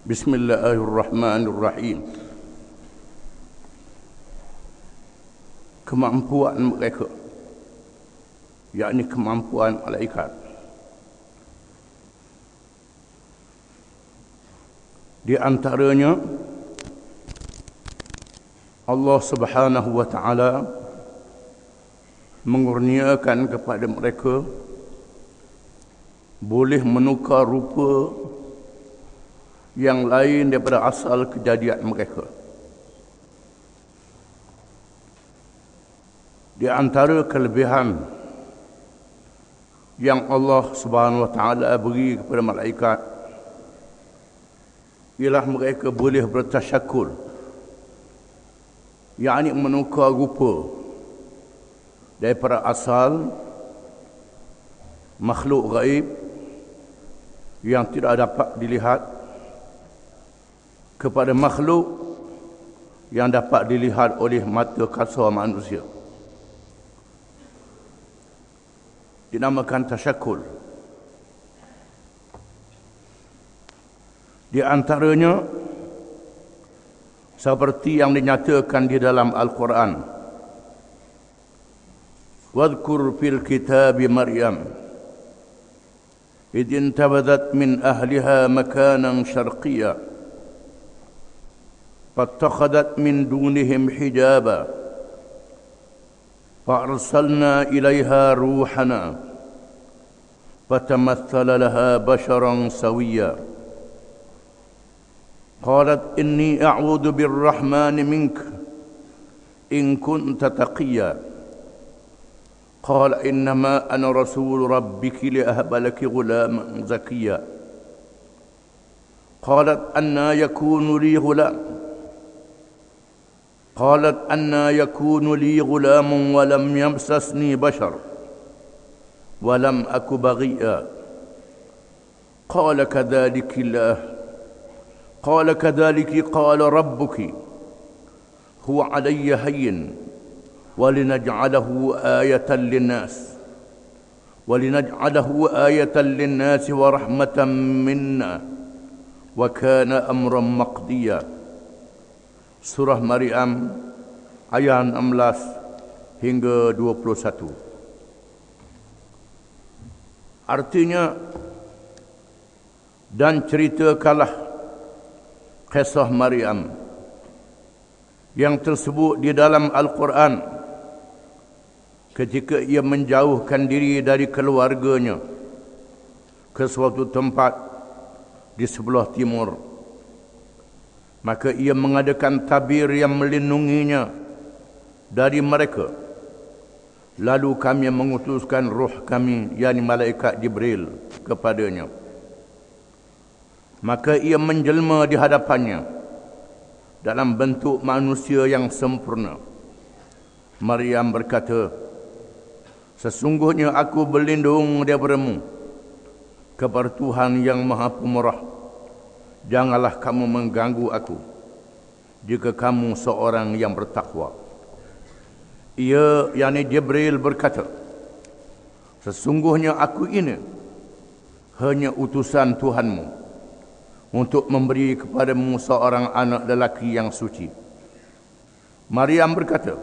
Bismillahirrahmanirrahim. Kemampuan mereka, yakni kemampuan malaikat, di antaranya Allah Subhanahu wa taala mengurniakan kepada mereka boleh menukar rupa yang lain daripada asal kejadian mereka. Di antara kelebihan yang Allah Subhanahu wa taala beri kepada malaikat ialah mereka boleh bertasyakul, yakni menukar rupa daripada asal makhluk gaib yang tidak dapat dilihat kepada makhluk yang dapat dilihat oleh mata kasar manusia. Dinamakan tasyakul. Di antaranya seperti yang dinyatakan di dalam Al-Quran, wadhkur fil kitabi Maryam idh intabadhat min ahliha makanan syarqiyya فاتخذت من دونهم حجابا فأرسلنا إليها روحنا فتمثل لها بشرا سويا قالت إني أعوذ بالرحمن منك إن كنت تقيا قال إنما أنا رسول ربك لأهب لك غلاما زكيا قالت أنى يكون لي غلام ولم يمسسني بشر ولم أك بغيا قال كذلك قال ربك هو علي هين ولنجعله آية للناس ورحمة منا وكان أمرا مقضيا. Surah Maryam ayat 16 hingga 21. Artinya, dan ceritakanlah kisah Maryam yang tersebut di dalam Al-Quran ketika ia menjauhkan diri dari keluarganya ke suatu tempat di sebelah timur. Maka ia mengadakan tabir yang melindunginya dari mereka. Lalu kami mengutuskan roh kami, yakni malaikat Jibril, kepadanya. Maka ia menjelma di hadapannya dalam bentuk manusia yang sempurna. Maryam berkata, sesungguhnya aku berlindung daripadamu kepada Tuhan yang Maha Pemurah. Janganlah kamu mengganggu aku jika kamu seorang yang bertakwa. Ia, yakni Jibril, berkata, sesungguhnya aku ini hanya utusan Tuhanmu untuk memberi kepadamu seorang anak lelaki yang suci. Maryam berkata,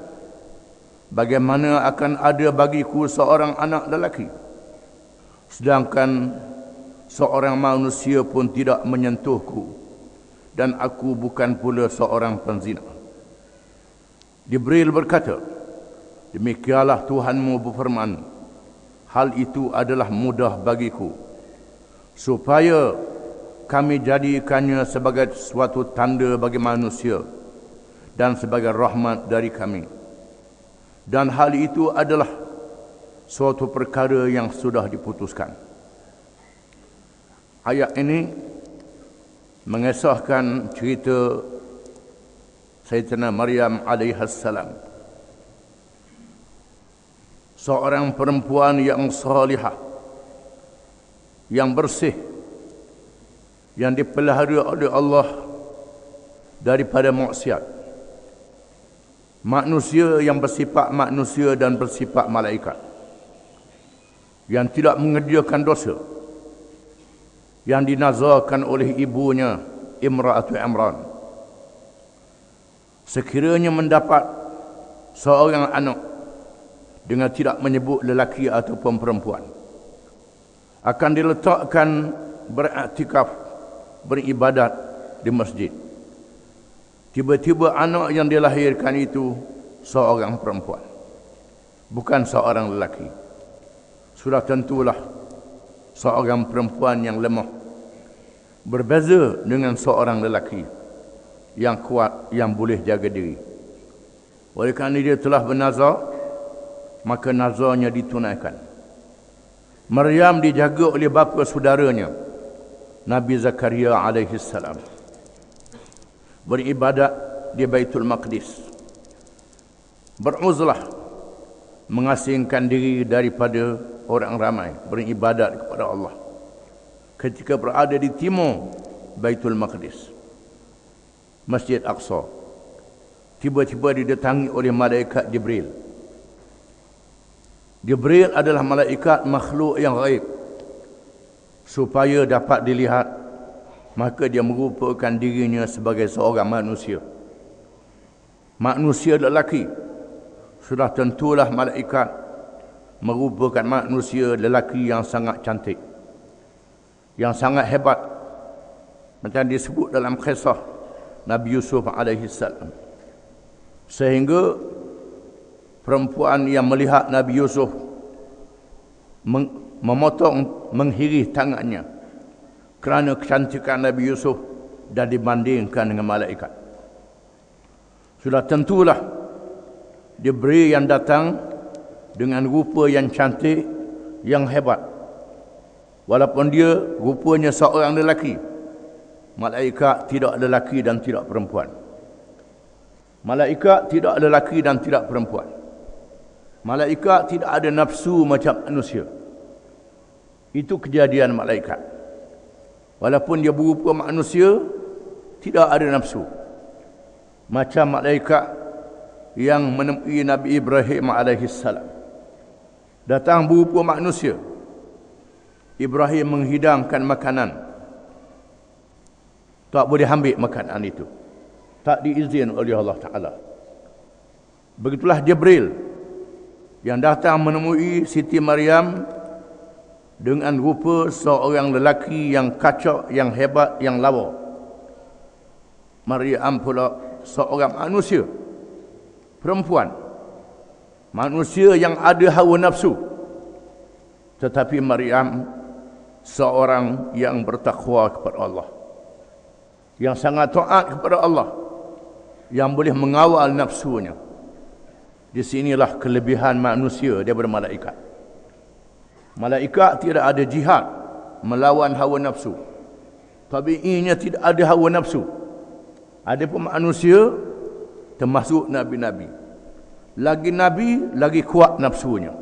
bagaimana akan ada bagiku seorang anak lelaki, sedangkan seorang manusia pun tidak menyentuhku, dan aku bukan pula seorang penzina. Jibril berkata, demikianlah Tuhanmu berfirman, hal itu adalah mudah bagiku, supaya kami jadikannya sebagai suatu tanda bagi manusia dan sebagai rahmat dari kami. Dan hal itu adalah suatu perkara yang sudah diputuskan. Ayat ini mengesahkan cerita Sayyidina Maryam alaihissalam, seorang perempuan yang salihah, yang bersih, yang dipelihara oleh Allah daripada maksiat. Manusia yang bersifat manusia dan bersifat malaikat, yang tidak mengerjakan dosa, yang dinazarkan oleh ibunya Imra'atu Imran, sekiranya mendapat seorang anak dengan tidak menyebut lelaki ataupun perempuan, akan diletakkan beriktikaf, beribadat di masjid. Tiba-tiba anak yang dilahirkan itu seorang perempuan, bukan seorang lelaki. Sudah tentulah seorang perempuan yang lemah berbeza dengan seorang lelaki yang kuat, yang boleh jaga diri. Oleh kerana dia telah bernazar, maka nazarnya ditunaikan. Maryam dijaga oleh bapa saudaranya Nabi Zakaria alaihi salam, beribadat di Baitul Maqdis, beruzlah, mengasingkan diri daripada orang ramai, beribadat kepada Allah ketika berada di timur Baitul Maqdis, Masjid Aqsa. Tiba-tiba didatangi oleh malaikat Jibril. Jibril adalah malaikat makhluk yang gaib. Supaya dapat dilihat, maka dia merupakan dirinya sebagai seorang manusia. Manusia lelaki. Sudah tentulah malaikat merupakan manusia lelaki yang sangat cantik, yang sangat hebat. Macam disebut dalam kisah Nabi Yusuf alaihi salam. Sehingga perempuan yang melihat Nabi Yusuf memotong, menghirih tangannya kerana kecantikan Nabi Yusuf dan dibandingkan dengan malaikat. Sudah tentulah Jibril yang datang dengan rupa yang cantik, yang hebat. Walaupun dia rupanya seorang lelaki, malaikat tidak lelaki dan tidak perempuan. Malaikat tidak lelaki dan tidak perempuan. Malaikat tidak ada nafsu macam manusia. Itu kejadian malaikat. Walaupun dia berupa manusia, tidak ada nafsu. Macam malaikat yang menemui Nabi Ibrahim AS. Datang berupa manusia. Ibrahim menghidangkan makanan. Tak boleh ambil makanan itu. Tak diizin oleh Allah Ta'ala. Begitulah Jibril yang datang menemui Siti Maryam dengan rupa seorang lelaki yang kacak, yang hebat, yang lawa. Maryam pula seorang manusia, perempuan, manusia yang ada hawa nafsu. Tetapi Maryam seorang yang bertakwa kepada Allah, yang sangat taat kepada Allah, yang boleh mengawal nafsunya. Di sinilah kelebihan manusia daripada malaikat. Malaikat tidak ada jihad melawan hawa nafsu. Tabi'inya tidak ada hawa nafsu. Adapun manusia, termasuk nabi-nabi, lagi nabi, lagi kuat nafsunya.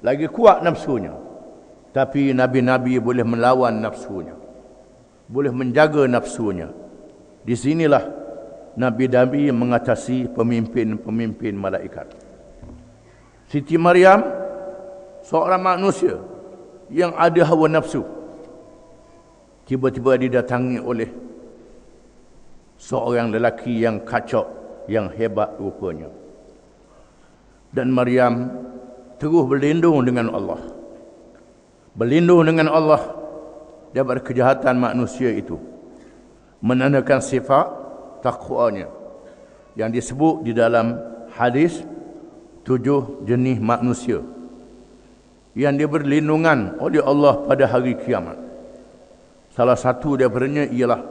Lagi kuat nafsunya. Tapi nabi-nabi boleh melawan nafsunya, boleh menjaga nafsunya. Di sinilah nabi-nabi mengatasi pemimpin-pemimpin malaikat. Siti Maryam seorang manusia yang ada hawa nafsu, tiba-tiba didatangi oleh seorang lelaki yang kacak, yang hebat rupanya. Dan Maryam terus berlindung dengan Allah. Berlindung dengan Allah daripada kejahatan manusia itu. Menandakan sifat takwanya yang disebut di dalam hadis 7 jenis manusia yang diberi lindungan oleh Allah pada hari kiamat. Salah satu daripadanya ialah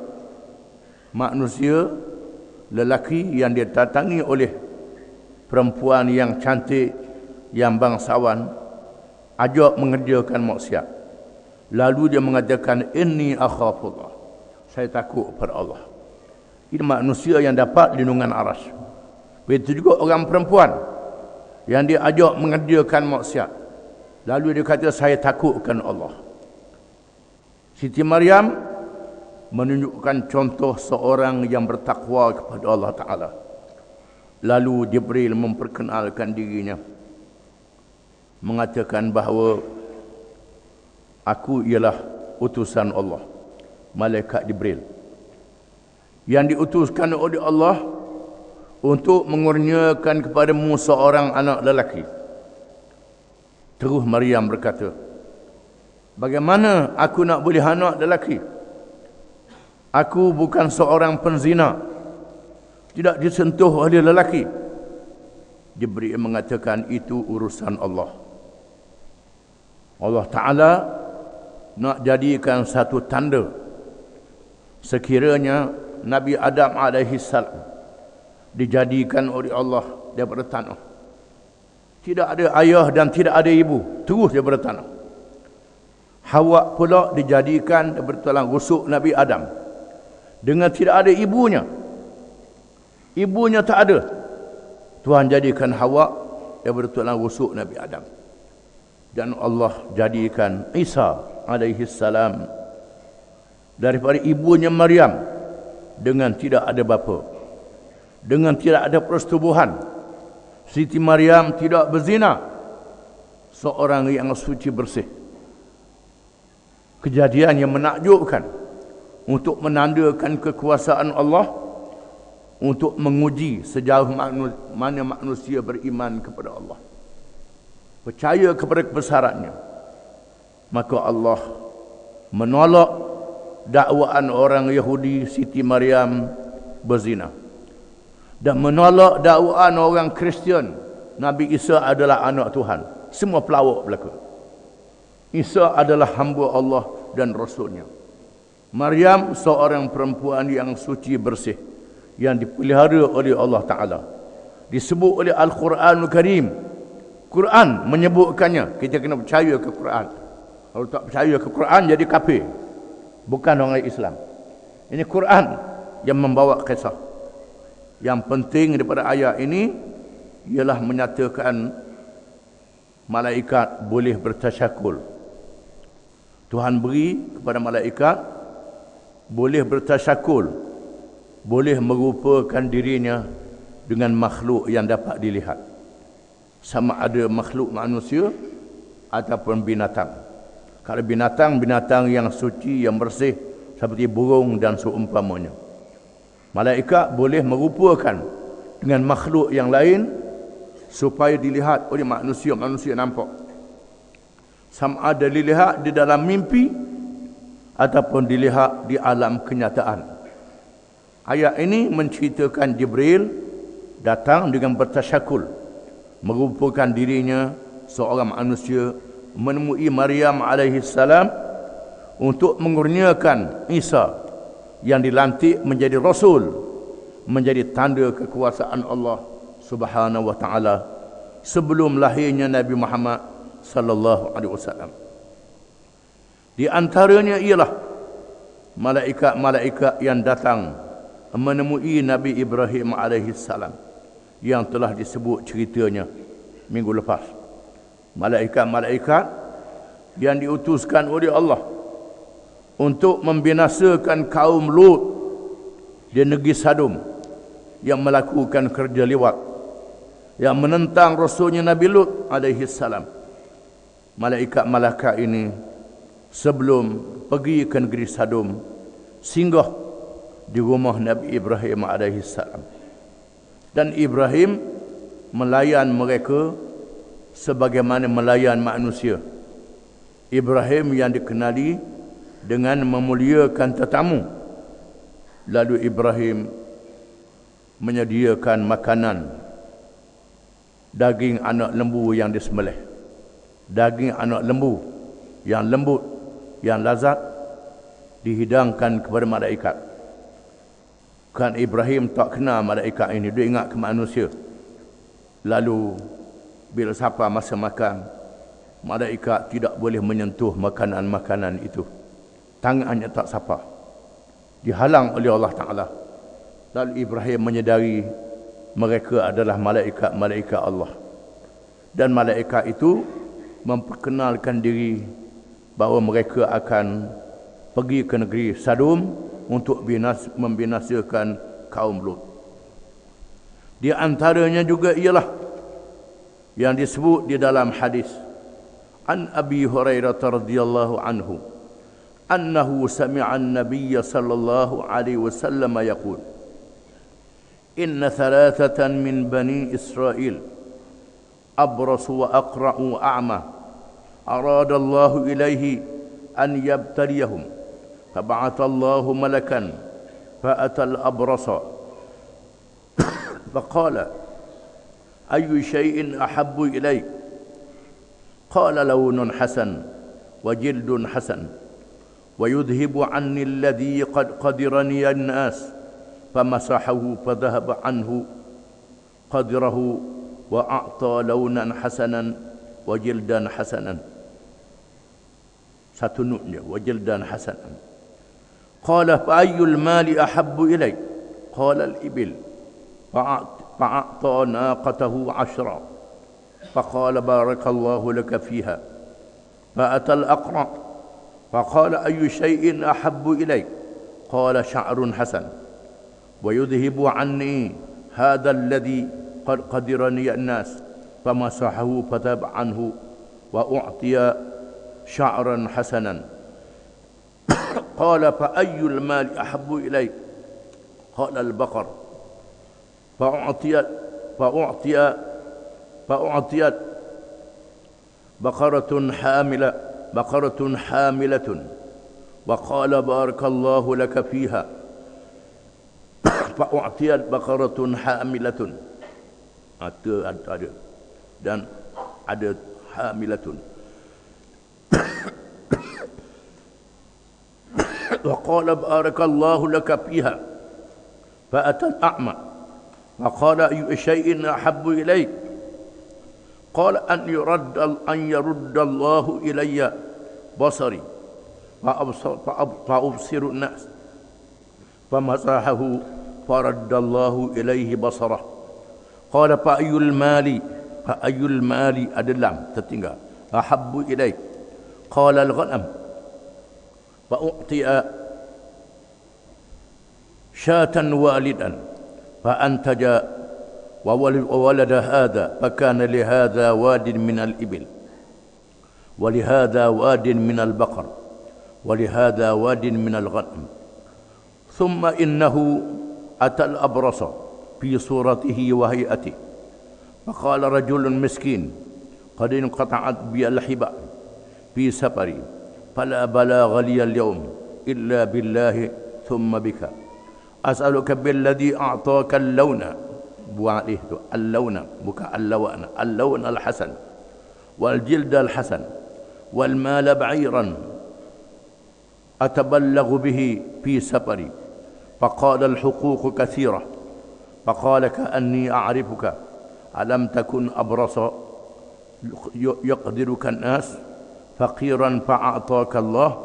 manusia lelaki yang didatangi oleh perempuan yang cantik, yang bangsawan, ajak mengerjakan maksiat. Lalu dia mengatakan, inni akhafullah, saya takut kepada Allah. Ini manusia yang dapat lindungan aras. Begitu juga orang perempuan yang dia ajak mengerjakan maksiat. Lalu dia kata, saya takutkan Allah. Siti Maryam menunjukkan contoh seorang yang bertakwa kepada Allah Ta'ala. Lalu Jibril memperkenalkan dirinya, mengatakan bahawa aku ialah utusan Allah, malaikat Jibril. yang diutuskan oleh Allah untuk mengurniakan kepadamu seorang anak lelaki. Terus Maryam berkata, bagaimana aku nak boleh anak lelaki? Aku bukan seorang penzina, tidak disentuh oleh lelaki. Jibril mengatakan itu urusan Allah. Allah Ta'ala nak jadikan satu tanda sekiranya Nabi Adam AS dijadikan oleh Allah daripada tanah. Tidak ada ayah dan tidak ada ibu, terus daripada tanah. Hawa pula dijadikan daripada tulang rusuk Nabi Adam dengan tidak ada ibunya. Ibunya tak ada. Tuhan jadikan Hawa daripada tulang rusuk Nabi Adam. Dan Allah jadikan Isa alaihissalam daripada ibunya Maryam dengan tidak ada bapa, dengan tidak ada persetubuhan. Siti Maryam tidak berzina, seorang yang suci bersih. Kejadian yang menakjubkan untuk menandakan kekuasaan Allah, untuk menguji sejauh mana manusia beriman kepada Allah, percaya kepada kebesarannya. Maka Allah menolak dakwaan orang Yahudi Siti Maryam berzina, dan menolak dakwaan orang Kristian Nabi Isa adalah anak Tuhan. Semua pelawak belaka. Isa adalah hamba Allah dan Rasulnya. Maryam seorang perempuan yang suci bersih, yang dipelihara oleh Allah Ta'ala. Disebut oleh Al-Quranul Karim. Quran menyebutkannya. Kita kena percaya ke Quran. Kalau tak percaya ke Quran, jadi kafir, bukan orang Islam. Ini Quran yang membawa kisah. Yang penting daripada ayat ini ialah menyatakan malaikat boleh bertasyakul. Tuhan beri kepada malaikat boleh bertasyakul, boleh merupakan dirinya dengan makhluk yang dapat dilihat, sama ada makhluk manusia ataupun binatang. Kalau binatang yang suci, yang bersih, seperti burung dan seumpamanya. Malaikat boleh merupakan dengan makhluk yang lain supaya dilihat oleh manusia nampak. Sama ada dilihat di dalam mimpi ataupun dilihat di alam kenyataan. Ayat ini menceritakan Jibril datang dengan bertasyakul, merupakan dirinya seorang manusia, menemui Maryam alaihissalam untuk mengurniakan Isa yang dilantik menjadi Rasul, menjadi tanda kekuasaan Allah Subhanahu wa Ta'ala sebelum lahirnya Nabi Muhammad sallallahu alaihi wasallam. Di antaranya ialah malaikat-malaikat yang datang menemui Nabi Ibrahim alaihissalam yang telah disebut ceritanya minggu lepas. Malaikat-malaikat yang diutuskan oleh Allah untuk membinasakan kaum Lut di negeri Sadum yang melakukan kerja liwat, yang menentang rasulnya Nabi Lut alaihissalam. Malaikat-malaikat ini sebelum pergi ke negeri Sadum singgah di rumah Nabi Ibrahim alaihissalam, dan Ibrahim melayan mereka sebagaimana melayan manusia. Ibrahim yang dikenali dengan memuliakan tetamu. Lalu Ibrahim menyediakan makanan, daging anak lembu yang disembelih, daging anak lembu yang lembut, yang lazat, dihidangkan kepada malaikat. Kan Ibrahim tak kenal malaikat ini, dia ingat ke manusia. Lalu bila sampai masa makan, malaikat tidak boleh menyentuh makanan-makanan itu. Tangannya tak sapa, dihalang oleh Allah Ta'ala. Lalu Ibrahim menyedari mereka adalah malaikat-malaikat Allah. Dan malaikat itu memperkenalkan diri bahawa mereka akan pergi ke negeri Sadum untuk membinasakan kaum Lut. Di antaranya juga ialah yang disebut di dalam hadis, an Abi Hurairah radhiyallahu anhu, أنه سمع النبي صلى الله عليه وسلم يقول: إن ثلاثة من بني إسرائيل أبرص وأقرع وأعمى أراد الله إليه أن يبتليهم، فبعث الله ملكا فأتى الأبرص فقال: أي شيء أحب إليك؟ قال: لون حسن وجلد حسن ويذهب عني الذي قد قدرني الناس، فمسحه فذهب عنه قدره وأعطى لونا حسنا وجلدا حسنا. Satu nuknya, wajildan hasanan. Qala fa ayyul mali ahabbu ilayk? Qala al-ibil. Fa'ata naqatahu 10. Faqala barakallahu laka fiha. Fa'ata al-aqra. Faqala ayyu shay'in ahabbu ilayk? Qala sya'run hasan. Wa yudhibu 'anni hadha alladhi qad qadirani an-nas. Famasahahu fatab 'anhu wa u'tiya شعرا حسنا. قال فأي المال أحب إليك؟ قال البقر. فأعطيت بقرة حاملة وقال بارك الله لك فيها. فأعطيت بقرة حاملة dan ada hamilatun. وقال بارك الله لك فيها. فأتى الأعمى فقال أي شيء أحب إليك؟ قال أن يرد الله إلي بصري فأبصر الناس. فمسحه فرد الله إليه بصره. قال فأي المال أدلم تتنقى أحب إليك؟ قال الغنم. فأعطي شاة والدا فأنتج وولد هذا، فكان لهذا واد من الإبل ولهذا واد من البقر ولهذا واد من الغنم. ثم إنه أتى الأبرص في صورته وهيئته، فقال رجل مسكين قد انقطعت بي الحبال في سفري، فلا بلاغ لي اليوم إلا بالله ثم بك، أسألك بالذي أعطاك اللون اللون الحسن والجلد الحسن والمال بعيرا أتبلغ به في سفري. فقال الحقوق كثيرة. فقال كأني أعرفك، ألم تكن أبرص يقدرك الناس فقيرا فأعطاك الله؟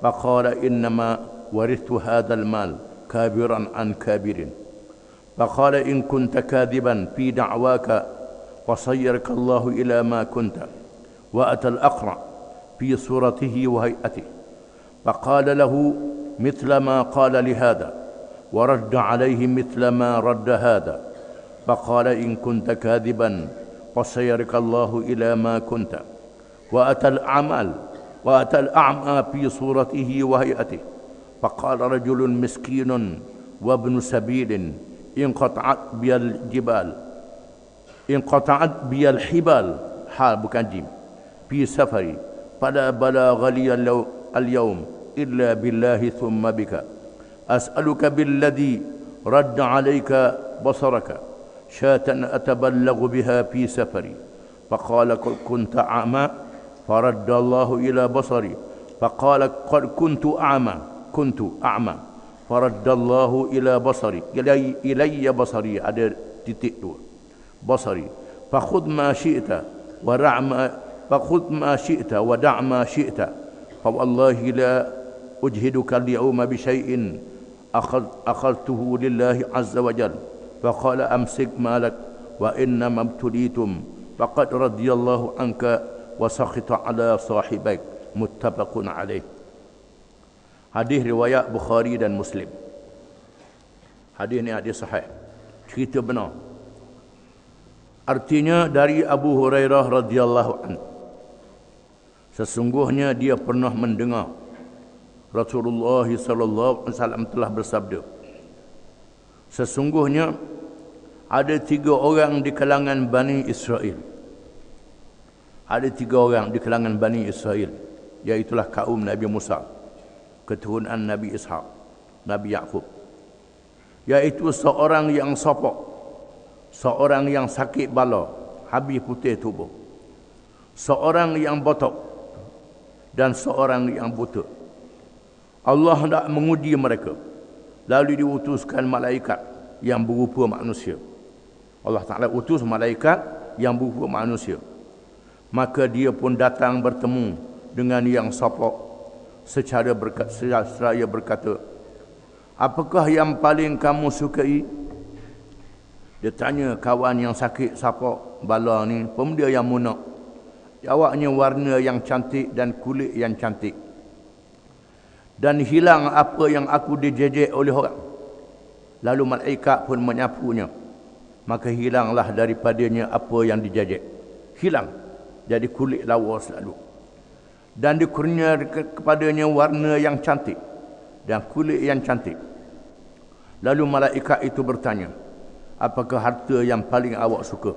فقال إنما ورثت هذا المال كابرا عن كابر. فقال إن كنت كاذبا في دعواك فصيرك الله إلى ما كنت. وأتى الأقرع في صورته وهيئته، فقال له مثل ما قال لهذا، ورد عليه مثل ما رد هذا. فقال إن كنت كاذبا فصيرك الله إلى ما كنت. وأتى الأعمى في صورته وهيئته، فقال رجل مسكين وابن سبيل انقطعت بي الحبال حال bukan jim في سفري، فلا بلاغ لي اليوم إلا بالله ثم بك، أسألك بالذي رد عليك بصرك شاة أتبلغ بها في سفري. فقال كنت أعمى فرد الله إلى بصري. فقال قد كنت أعمى فرد الله إلى بصري إلي بصري ada titik dua بصري. فخذ ما شئت ودع ما شئت فوالله لا أجهدك اليوم بشيء أخذته لله عز وجل. فقال أمسك مالك وإنما ابتليتم فقد رضي الله عنك وسخط على صاحبك. متفق عليه. Hadis riwayat Bukhari dan Muslim. Hadis ni hadis sahih, cerita benar. Artinya dari Abu Hurairah radhiyallahu anhu, sesungguhnya dia pernah mendengar Rasulullah sallallahu alaihi wasallam telah bersabda, sesungguhnya ada 3 orang di kalangan Bani Israel. Ada 3 orang di kalangan Bani Israel, iaitulah kaum Nabi Musa, keturunan Nabi Ishaq, Nabi Yaqub. Iaitu seorang yang sopok, seorang yang sakit bala, habis putih tubuh, seorang yang botok, dan seorang yang buta. Allah hendak menguji mereka, lalu diutuskan malaikat yang berupa manusia. Allah Ta'ala utus malaikat yang berupa manusia. Maka dia pun datang bertemu dengan yang sopok seraya berkata, apakah yang paling kamu sukai? Dia tanya kawan yang sakit sopok bala ni, pemuda yang munak. Jawabnya warna yang cantik dan kulit yang cantik. Dan hilang apa yang aku dijejek oleh orang. Lalu malaikat pun menyapunya. Maka hilanglah daripadanya apa yang dijejek. Hilang. Jadi kulit lawa selalu. Dan dikurniakan kepadanya warna yang cantik dan kulit yang cantik. Lalu malaikat itu bertanya, apakah harta yang paling awak suka?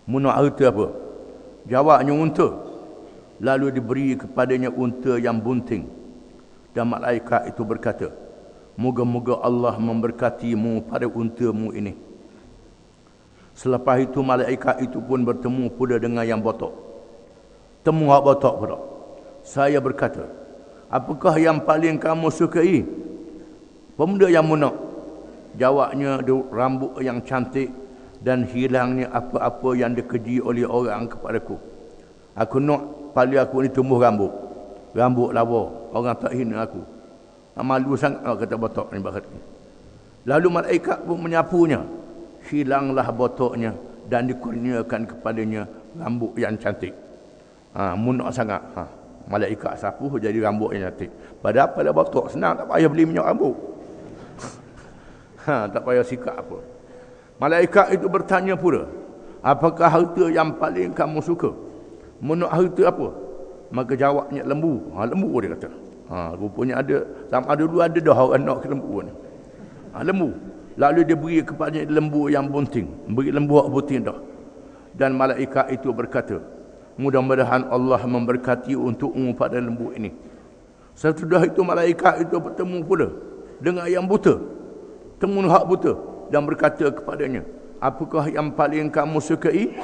Munak harta apa? Jawabnya unta. Lalu diberi kepadanya unta yang bunting. Dan malaikat itu berkata, moga-moga Allah memberkatimu pada untamu ini. Selepas itu malaikat itu pun bertemu pula dengan yang botok. Temu hak botok pula. Saya berkata, apakah yang paling kamu sukai? Pemuda yang munak. Jawabnya, rambut yang cantik dan hilangnya apa-apa yang dikeji oleh orang kepadaku. Aku nak pali aku ni tumbuh rambut. Rambut lawa. Orang tak hina aku. Malu sangat kata botok ni bakat. Lalu malaikat pun menyapunya. Hilanglah botoknya dan dikurniakan kepadanya rambut yang cantik. Munak sangat. Malaikat sapu jadi rambut yang cantik. Pada apa dah botok? Senang, tak payah beli minyak rambut. Tak payah sikat apa. Malaikat itu bertanya pula, apakah harta yang paling kamu suka? Munak harta apa? Maka jawabnya lembu. Lembu dia kata. Rupanya ada dulu ada dah orang nak ke lembu ni. Lembu. Lalu dia beri kepadanya lembu yang bunting. Beri lembu yang bunting dah. Dan malaikat itu berkata, mudah-mudahan Allah memberkati untukmu pada lembu ini. Sesudah itu malaikat itu bertemu pula dengan yang buta. Temu hak buta dan berkata kepadanya, apakah yang paling kamu sukai?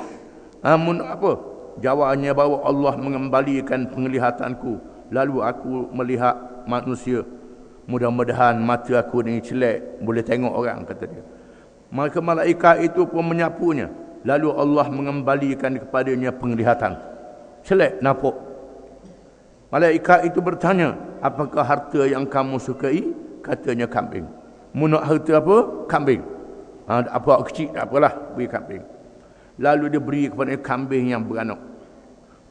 Apa? Jawabnya bahawa Allah mengembalikan penglihatanku. Lalu aku melihat manusia. Mudah-mudahan mata aku ni celek, boleh tengok orang, kata dia. Maka malaikat itu pun menyapunya. Lalu Allah mengembalikan kepadanya penglihatan. Celek, nampak. Malaikat itu bertanya, apakah harta yang kamu sukai? Katanya kambing. Munak harta apa? Kambing. Apa kecil, tak apalah, beri kambing. Lalu dia beri kepada kambing yang beranak.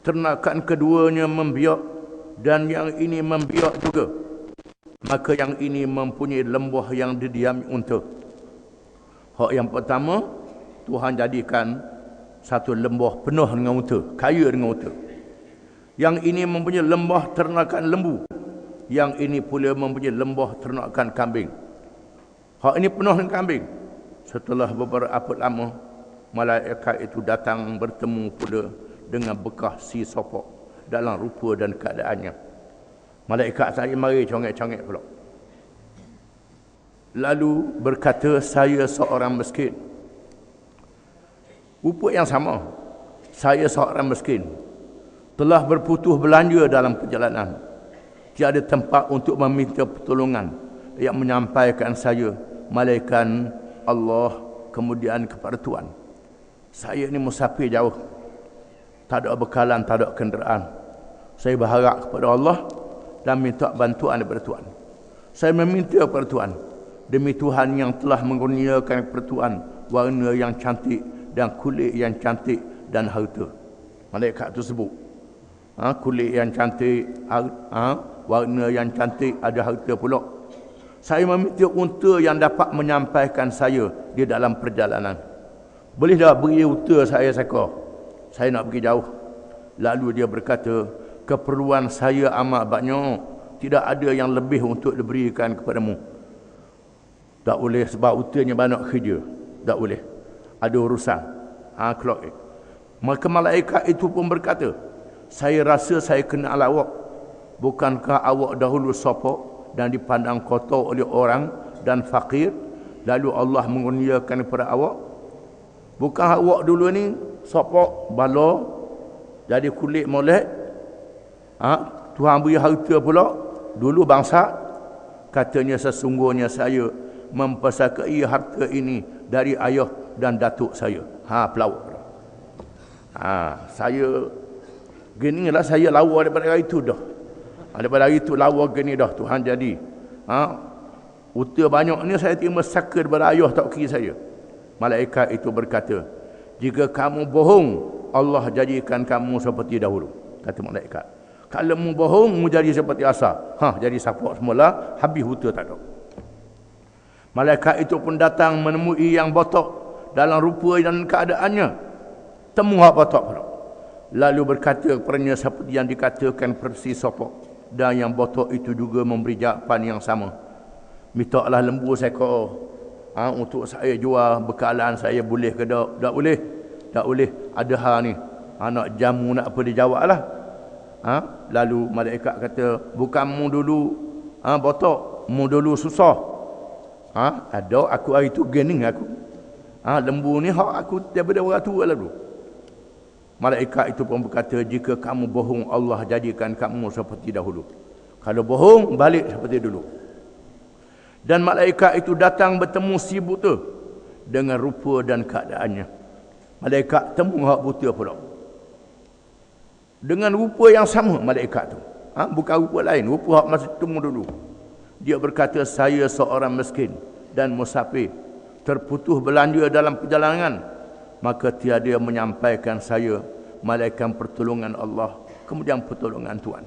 Ternakan keduanya membiak dan yang ini membiak juga. Maka yang ini mempunyai lembah yang didiami unta. Hak yang pertama, Tuhan jadikan satu lembah penuh dengan unta, kaya dengan unta. Yang ini mempunyai lembah ternakan lembu. Yang ini pula mempunyai lembah ternakan kambing. Hak ini penuh dengan kambing. Setelah beberapa lama, malaikat itu datang bertemu pula dengan bekas si sopok dalam rupa dan keadaannya. Malaikat saya mari congek-congek pula. Lalu berkata, saya seorang miskin. Rupa yang sama. Saya seorang miskin. Telah berputus belanja dalam perjalanan. Tiada tempat untuk meminta pertolongan. Yang menyampaikan saya, malaikat Allah kemudian kepada Tuhan. Saya ni musafir jauh. Tak ada bekalan, tak ada kenderaan. Saya berharap kepada Allah dan minta bantuan daripada Tuhan. Saya meminta kepada Tuhan. Demi Tuhan yang telah mengurniakan kepada Tuhan warna yang cantik dan kulit yang cantik dan harta. Malaikat itu sebut. Kulit yang cantik, warna yang cantik, ada harta pula. Saya meminta unta yang dapat menyampaikan saya di dalam perjalanan. Boleh tak beri unta saya seekor? Saya nak pergi jauh. Lalu dia berkata, keperluan saya amat banyak. Tidak ada yang lebih untuk diberikan kepadamu. Tak boleh sebab utanya banyak kerja. Tak boleh. Ada urusan. Clock. Maka malaikat itu pun berkata, saya rasa saya kenal awak. Bukankah awak dahulu sopok dan dipandang kotor oleh orang dan fakir, lalu Allah mengurniakan kepada awak? Bukan awak dulu ni sopok, bala, jadi kulit molek, Tuhan beri harta pula, dulu bangsa. Katanya sesungguhnya saya mempersakai harta ini dari ayah dan datuk saya. Pelawak. Saya gini lah, saya lawa daripada hari itu dah. Daripada hari itu lawa gini dah Tuhan jadi. Uta banyak ni saya terima saka daripada ayah tak kira saya. Malaikat itu berkata, jika kamu bohong, Allah jadikan kamu seperti dahulu. Kata malaikat. Kalau mu bohong, mu jadi seperti asal. Jadi sapok semula, habis uta tak ada. Malaikat itu pun datang menemui yang botok dalam rupa dan keadaannya. Temu hak botok pula. Lalu berkata kepadanya seperti yang dikatakan persis sopok. Dan yang botok itu juga memberi jawapan yang sama. Mintalah lembu seekor untuk saya jual, bekalan saya boleh ke tak? Tak boleh. Tak boleh. Ada hal ni. Nak jamu nak apa dia jawab lah. Lalu malaikat kata, bukan mu dulu botok, mu dulu susah. Ada aku hari tu gening aku. Lembu ni hak aku daripada orang tua lalu. Malaikat itu pun berkata, jika kamu bohong, Allah jadikan kamu seperti dahulu. Kalau bohong, balik seperti dulu. Dan malaikat itu datang bertemu si buta dengan rupa dan keadaannya. Malaikat temu hak buta pula. Dengan rupa yang sama malaikat tu. Bukan rupa lain, rupa hak masa temu dulu. Dia berkata, saya seorang miskin dan musafir, terputus belanja dalam perjalanan. Maka tiada menyampaikan saya malaikat pertolongan Allah, kemudian pertolongan Tuhan.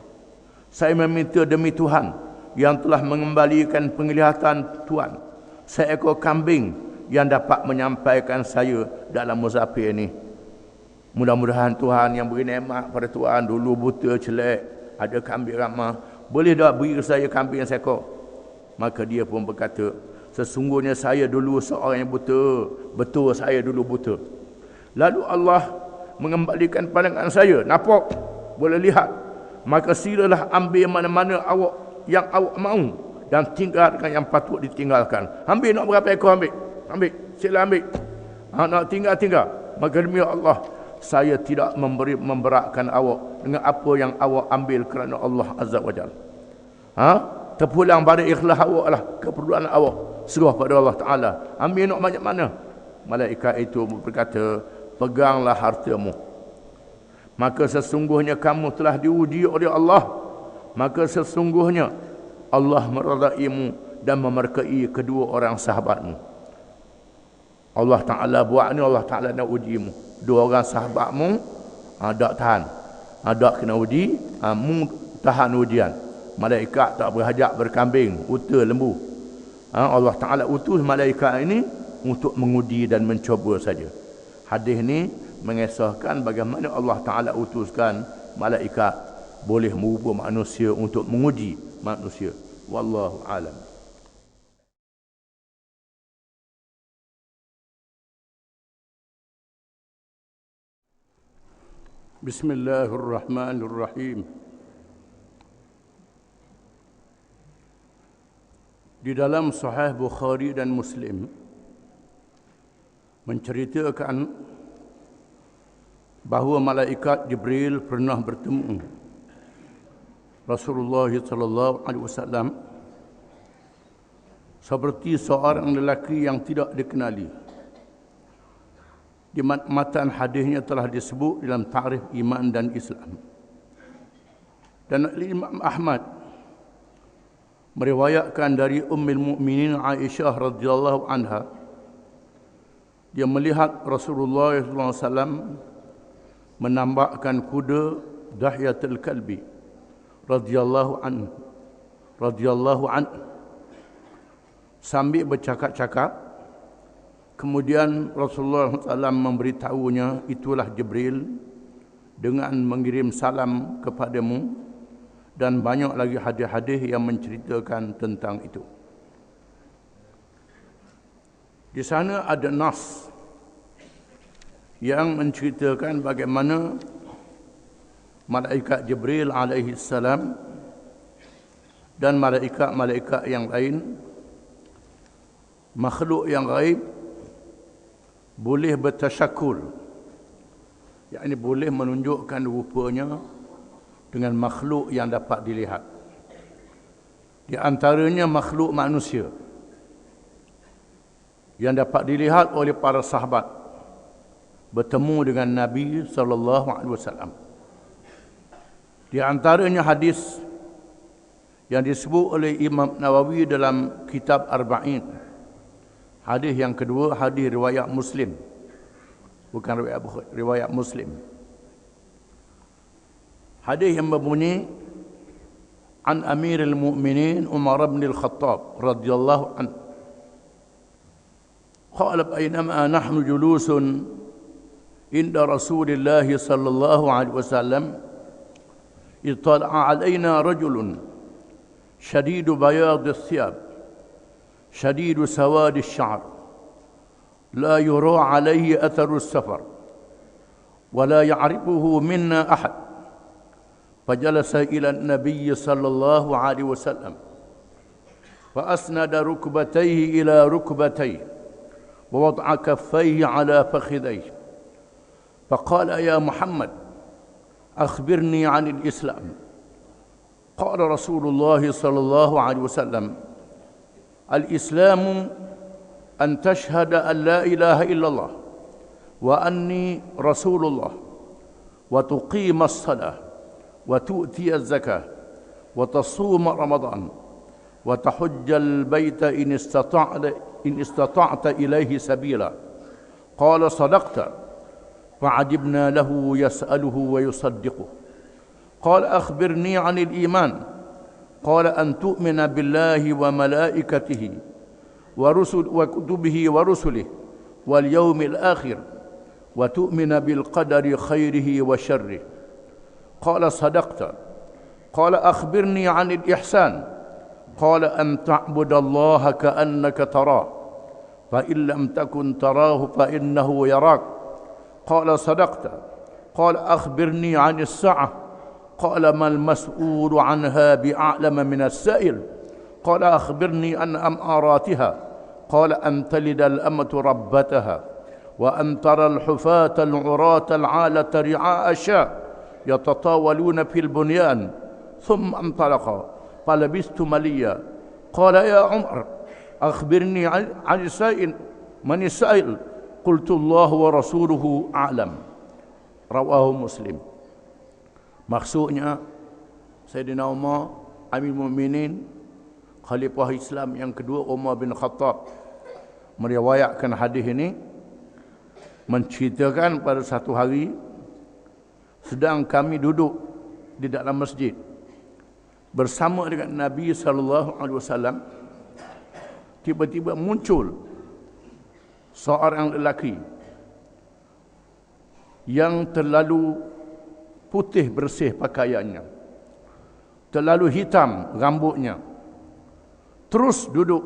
Saya meminta demi Tuhan yang telah mengembalikan penglihatan Tuhan, seekor kambing yang dapat menyampaikan saya dalam musafir ini. Mudah-mudahan Tuhan yang beri nikmat pada Tuhan, dulu buta celek, ada kambing ramah, boleh tak beri saya kambing seekor? Maka dia pun berkata, sesungguhnya saya dulu seorang yang buta, betul saya dulu buta. Lalu Allah mengembalikan pandangan saya, nampak, boleh lihat. Maka silalah ambil mana-mana yang awak mahu dan tinggalkan yang patut ditinggalkan. Ambil nak berapa ekor ambil. Sila ambil. Nak tinggal. Maka demi Allah, saya tidak memberatkan awak dengan apa yang awak ambil kerana Allah Azza wa Jalla. Terpulang pada ikhlas awak lah, keperluan awak. Serah pada Allah Ta'ala. Ambil nak banyak mana? Malaikat itu berkata, peganglah hartamu. Maka sesungguhnya kamu telah diuji oleh Allah. Maka sesungguhnya Allah meridaimu dan memerkai kedua orang sahabatmu. Allah Ta'ala buat ni, Allah Ta'ala nak ujimu. Dua orang sahabatmu tak tahan, tak kena uji, mu tahan ujian. Malaikat tak berhajat berkambing, uta, lembu. Allah Ta'ala utus malaikat ini untuk menguji dan mencoba saja. Hadis ni mengesahkan bagaimana Allah Ta'ala utuskan malaikat boleh merupa manusia untuk menguji manusia. Wallahu alam. Bismillahirrahmanirrahim. Di dalam Sahih Bukhari dan Muslim menceritakan bahawa malaikat Jibril pernah bertemu Rasulullah sallallahu alaihi wasallam seperti seorang lelaki yang tidak dikenali. Di matan hadisnya telah disebut dalam ta'rif iman dan Islam. Dan Imam Ahmad meriwayatkan dari Ummul Mukminin Aisyah radhiyallahu anha, dia melihat Rasulullah sallallahu alaihi wasallam menambahkan kuda Dahyatul Kalbi radhiyallahu an sambil bercakap-cakap. Kemudian Rasulullah SAW memberitahunya, itulah Jibril dengan mengirim salam kepadamu dan banyak lagi hadis-hadis yang menceritakan tentang itu. Di sana ada nas yang menceritakan bagaimana malaikat Jibril alaihi salam dan malaikat-malaikat yang lain, makhluk yang gaib, boleh bertasyakul, yakni boleh menunjukkan rupanya dengan makhluk yang dapat dilihat. Di antaranya makhluk manusia yang dapat dilihat oleh para sahabat bertemu dengan Nabi SAW. Di antaranya hadis yang disebut oleh Imam Nawawi dalam kitab Arba'in. Hadis yang kedua, hadis riwayat Muslim. Bukan riwayat Muslim. Hadis yang berbunyi, An Amirul Mu'minin Umar bin Al-Khattab radhiyallahu anhu. Qala bainama nahnu julusun inda Rasulillah sallallahu alaihi wasallam ittala'a alaina rajulun shadidu bayad ath-thiyab shadidu sawad ash-sha'r la yura alayhi atharu as-safar wa la ya'rifuhu minna ahad fajalasa ila an-nabiy sallallahu alaihi wasallam fa asnada rukbatayhi ila rukbatayhi wa wada'a kaffayhi ala fakhidayhi faqala ya Muhammad akhbirni 'anil Islam. Qala Rasulullah sallallahu alaihi wasallam al-Islamu an tashhada an la ilaha illallah wa anni Rasulullah wa tuqima as-salah wa tu'ti az-zakah wa tasuma Ramadan wa tahujja al-baita in istata'ta ilayhi sabila. Qala sadaqta. فعجبنا له يسأله ويصدقه. قال أخبرني عن الإيمان. قال أن تؤمن بالله وملائكته وكتبه ورسله واليوم الآخر وتؤمن بالقدر خيره وشره. قال صدقت. قال أخبرني عن الإحسان. قال أن تعبد الله كأنك تراه فإن لم تكن تراه فإنه يراك. قال صدقت. قال أخبرني عن الساعة. قال ما المسؤول عنها بأعلم من السائل. قال أخبرني عن أماراتها. قال أن تلد الأمة ربتها وأن ترى الحفاة العراة العالة رعاء الشاء يتطاولون في البنيان. ثم انطلق فلبثت مليا. قال يا عمر أخبرني عن السائل. من السائل؟ Qultu Allah wa rasuluhu a'lam. Rawahu Muslim. Maksudnya Sayyidina Umar Amirul Mukminin, Khalifah Islam yang kedua Umar bin Khattab, meriwayatkan hadis ini, menceritakan pada satu hari sedang kami duduk di dalam masjid bersama dengan Nabi sallallahu alaihi wasallam, tiba-tiba muncul seorang lelaki yang terlalu putih bersih pakaiannya, terlalu hitam rambutnya, terus duduk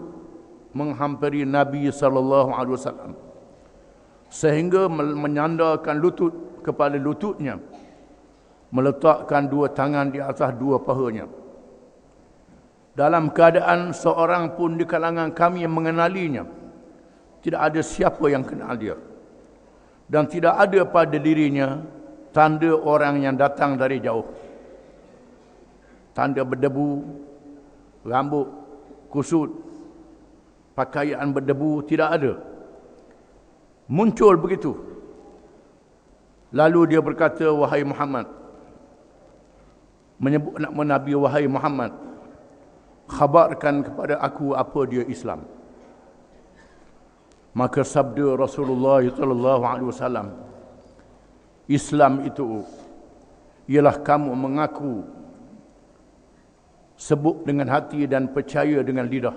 menghampiri Nabi sallallahu alaihi wasallam sehingga menyandarkan lutut kepada lututnya, meletakkan dua tangan di atas dua pahanya, dalam keadaan seorang pun di kalangan kami yang mengenalinya. Tidak ada siapa yang kenal dia. Dan tidak ada pada dirinya tanda orang yang datang dari jauh. Tanda berdebu, rambut kusut, pakaian berdebu, tidak ada. Muncul begitu. Lalu dia berkata, wahai Muhammad, menyebut nama Nabi, wahai Muhammad, khabarkan kepada aku apa dia Islam. Maka sabda Rasulullah sallallahu alaihi wasallam, Islam itu ialah kamu mengaku, sebut dengan hati dan percaya dengan lidah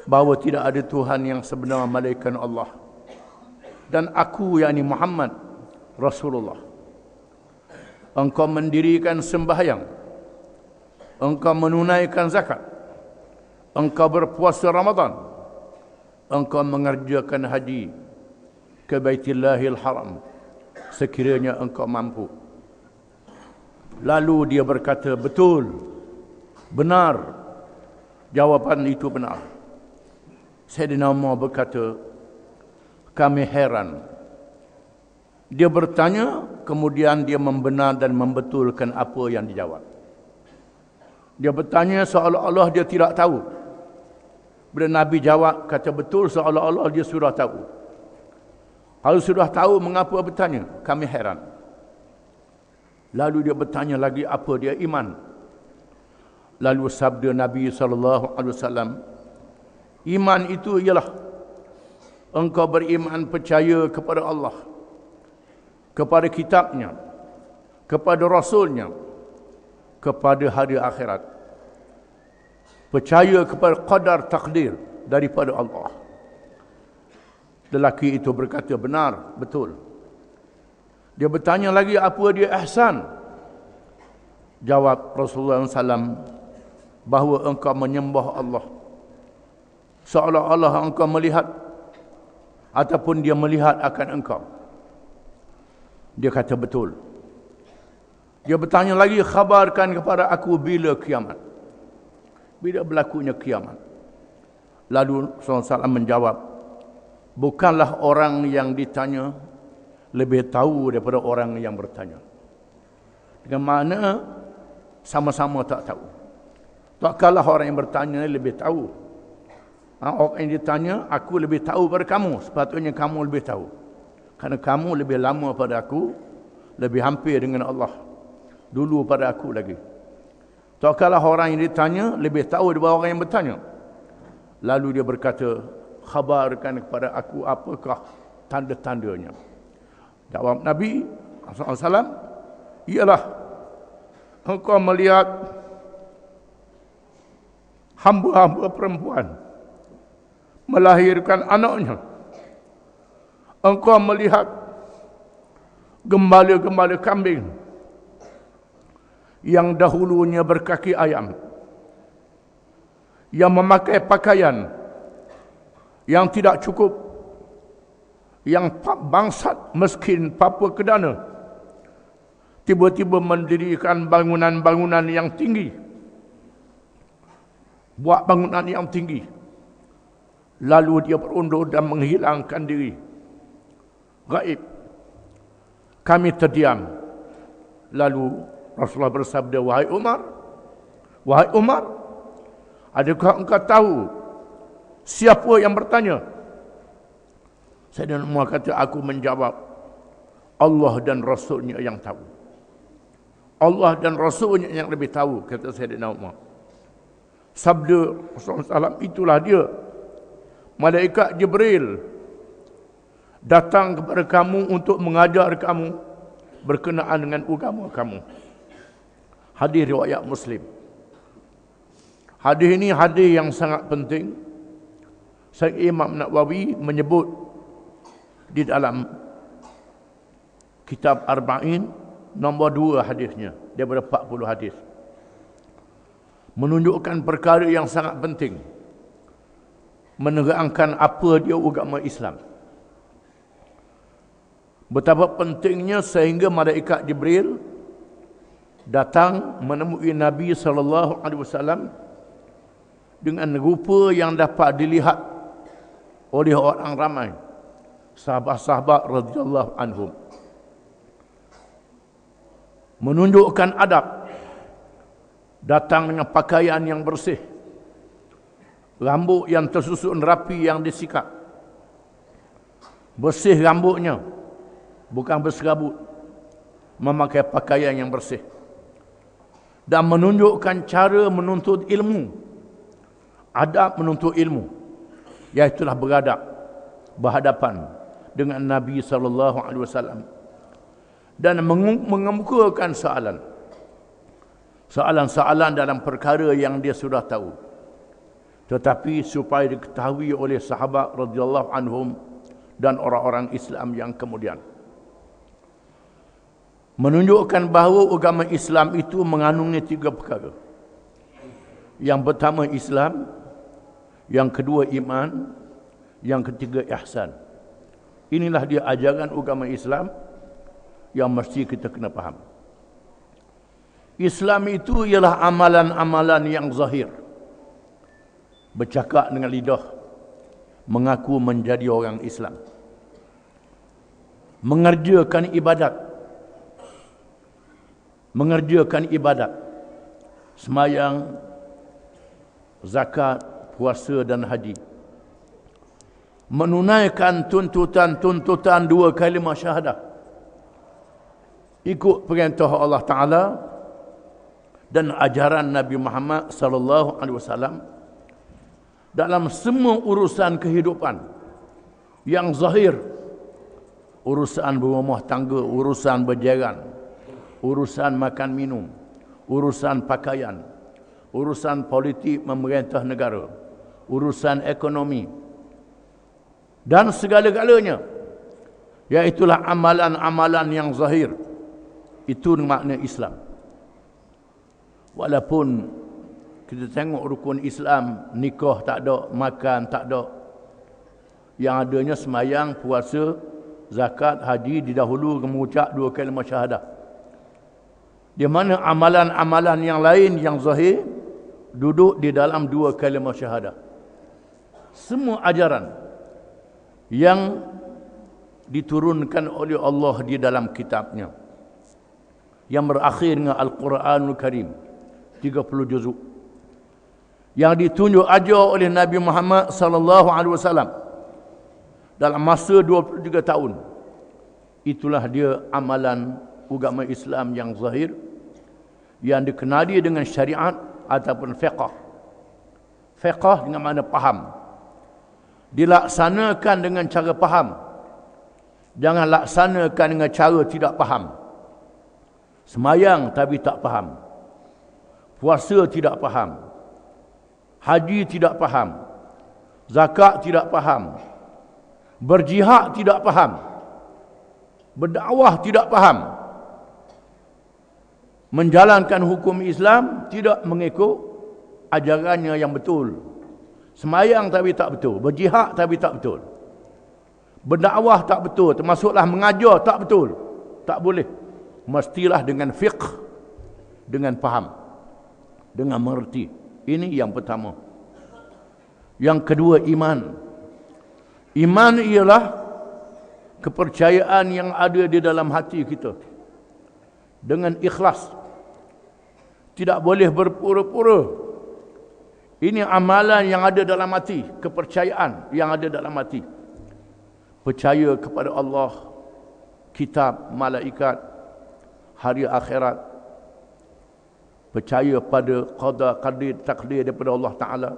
bahawa tidak ada Tuhan yang sebenar melainkan Allah, dan aku yakni Muhammad Rasulullah. Engkau mendirikan sembahyang engkau menunaikan zakat, engkau berpuasa Ramadan, engkau mengerjakan haji ke Baitillahil Haram sekiranya engkau mampu. Lalu dia berkata, betul, benar, jawapan itu benar. Sayyidina Umar berkata, kami heran. Dia bertanya, kemudian dia membenar dan membetulkan apa yang dijawab. Dia bertanya seolah-olah dia tidak tahu. Bila Nabi jawab, kata betul, seolah-olah dia sudah tahu. Kalau sudah tahu, mengapa bertanya? Kami heran. Lalu dia bertanya lagi, apa dia iman? Lalu sabda Nabi SAW, iman itu ialah engkau beriman percaya kepada Allah, kepada kitabnya, kepada rasulnya, kepada hari akhirat, percaya kepada qadar takdir daripada Allah. Lelaki itu berkata, benar, betul. Dia bertanya lagi, apa dia ihsan? Jawab Rasulullah SAW, bahawa engkau menyembah Allah seolah-olah engkau melihat ataupun dia melihat akan engkau. Dia kata betul. Dia bertanya lagi, khabarkan kepada aku bila kiamat, bila berlakunya kiamat. Lalu Rasulullah SAW menjawab, bukanlah orang yang ditanya lebih tahu daripada orang yang bertanya. Dengan mana sama-sama tak tahu. Tak kalah orang yang bertanya lebih tahu. Orang yang ditanya, aku lebih tahu pada kamu, sepatutnya kamu lebih tahu. Kerana kamu lebih lama pada aku, lebih hampir dengan Allah dulu pada aku lagi. Tak kalah orang yang ditanya lebih tahu daripada orang yang bertanya. Lalu dia berkata, khabarkan kepada aku apakah tanda-tandanya. Jawab Nabi SAW, ialah engkau melihat hamba-hamba perempuan melahirkan anaknya. Engkau melihat gembala-gembala kambing yang dahulunya berkaki ayam, yang memakai pakaian yang tidak cukup, yang bangsat miskin Papua Kedana, tiba-tiba mendirikan bangunan-bangunan yang tinggi, buat bangunan yang tinggi, lalu dia berundur dan menghilangkan diri, gaib. Kami terdiam. Lalu Rasulullah bersabda, wahai Umar, adakah engkau tahu siapa yang bertanya? Sayyidina Umar kata, aku menjawab, Allah dan Rasulnya yang tahu. Allah dan Rasulnya yang lebih tahu, kata Sayyidina Umar. Sabda Rasulullah SAW, itulah dia. Malaikat Jibril datang kepada kamu untuk mengajar kamu berkenaan dengan agama kamu. Hadis riwayat Muslim. Hadis ini hadis yang sangat penting. Syekh Imam Nawawi menyebut di dalam kitab Arba'in nombor 2 hadisnya daripada 40 hadis. Menunjukkan perkara yang sangat penting, menerangkan apa dia agama Islam. Betapa pentingnya sehingga malaikat Jibril datang menemui Nabi SAW dengan rupa yang dapat dilihat oleh orang ramai, sahabat-sahabat radhiyallahu anhum. Menunjukkan adab, datang dengan pakaian yang bersih, rambut yang tersusun rapi yang disikat, bersih rambutnya, bukan berserabut, memakai pakaian yang bersih, dan menunjukkan cara menuntut ilmu, adab menuntut ilmu, iaitulah beradab, berhadapan dengan Nabi SAW, dan mengemukakan soalan-soalan dalam perkara yang dia sudah tahu, tetapi supaya diketahui oleh sahabat radhiyallahu anhum dan orang-orang Islam yang kemudian. Menunjukkan bahawa agama Islam itu mengandungi 3 perkara. Yang pertama Islam, yang kedua iman, yang ketiga ihsan. Inilah dia ajaran agama Islam yang mesti kita kena faham. Islam itu ialah amalan-amalan yang zahir. Bercakap dengan lidah, mengaku menjadi orang Islam. Mengerjakan ibadat. Sembahyang, zakat, puasa dan haji. Menunaikan tuntutan dua kalimah syahadah. Ikut perintah Allah Ta'ala dan ajaran Nabi Muhammad sallallahu alaihi wasallam dalam semua urusan kehidupan yang zahir, urusan berumah tangga, urusan berjalan, urusan makan minum, urusan pakaian, urusan politik memerintah negara, urusan ekonomi dan segala-galanya, iaitulah amalan-amalan yang zahir. Itu makna Islam. Walaupun kita tengok rukun Islam, nikah tak ada, makan tak ada, yang adanya sembahyang, puasa, zakat, haji didahulu mengucap dua kalimah syahadah. Di mana amalan-amalan yang lain yang zahir duduk di dalam dua kalimah syahadah. Semua ajaran yang diturunkan oleh Allah di dalam kitabnya yang berakhir dengan Al-Quranul Karim 30 juzuk, yang ditunjuk ajar oleh Nabi Muhammad sallallahu alaihi wasallam dalam masa 23 tahun. Itulah dia amalan agama Islam yang zahir, yang dikenali dengan syariat ataupun fiqh. Fiqh dengan makna faham. Dilaksanakan dengan cara faham. Jangan laksanakan dengan cara tidak faham. Sembayang tapi tak faham. Puasa tidak faham. Haji tidak faham. Zakat tidak faham. Berjihad tidak faham. Berdakwah tidak faham. Menjalankan hukum Islam tidak mengikut ajarannya yang betul. Sembayang tapi tak betul. Berjihad tapi tak betul. Berdakwah tak betul. Termasuklah mengajar tak betul. Tak boleh. Mestilah dengan fiqh, dengan faham, dengan mengerti. Ini yang pertama. Yang kedua, iman. Iman ialah kepercayaan yang ada di dalam hati kita dengan ikhlas. Tidak boleh berpura-pura. Ini amalan yang ada dalam hati, kepercayaan yang ada dalam hati. Percaya kepada Allah, kitab, malaikat, hari akhirat. Percaya pada qada, qadir, takdir daripada Allah Ta'ala.